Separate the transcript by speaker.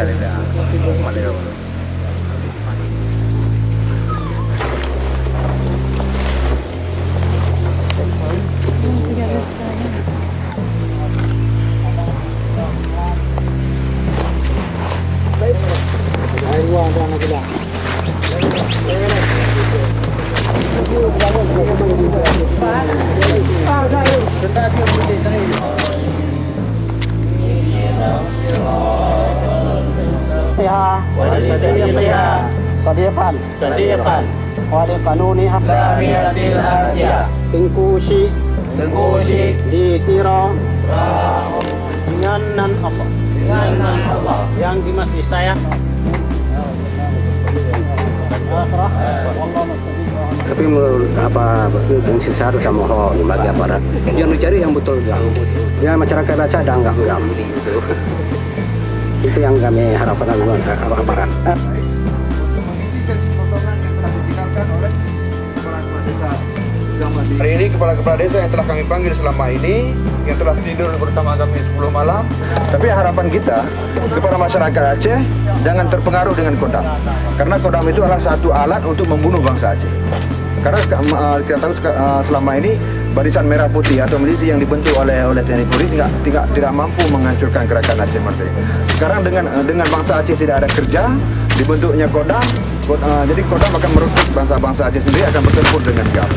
Speaker 1: Malaysia. Malaysia.
Speaker 2: Ya, Sadiapan, Kanuni
Speaker 3: Samiatil Asia,
Speaker 2: Tengkusi
Speaker 3: Tengkusi,
Speaker 2: di Tiro dengan nan apa?
Speaker 3: dengan Allah.
Speaker 2: Yang dimasih saya.
Speaker 4: Tapi menurut apa fungsi seharus sama di bagian barat yang dicari yang betul ya masyarakat biasa ada enggak gitu. Itu yang kami harapkan dengan aparat.
Speaker 1: Hari ini kepala-kepala desa yang telah kami panggil selama ini, yang telah tidur bersama kami 10 malam. Tapi harapan kita kepada masyarakat Aceh jangan terpengaruh dengan Kodam. Karena Kodam itu adalah satu alat untuk membunuh bangsa Aceh. Karena kita tahu selama ini Barisan Merah Putih atau milisi yang dibentuk oleh TNI Polri tidak mampu menghancurkan gerakan Aceh Merdeka. Sekarang dengan bangsa Aceh tidak ada kerja, dibentuknya Kodam, jadi Kodam akan merekrut bangsa-bangsa Aceh sendiri akan bertempur dengan GAM.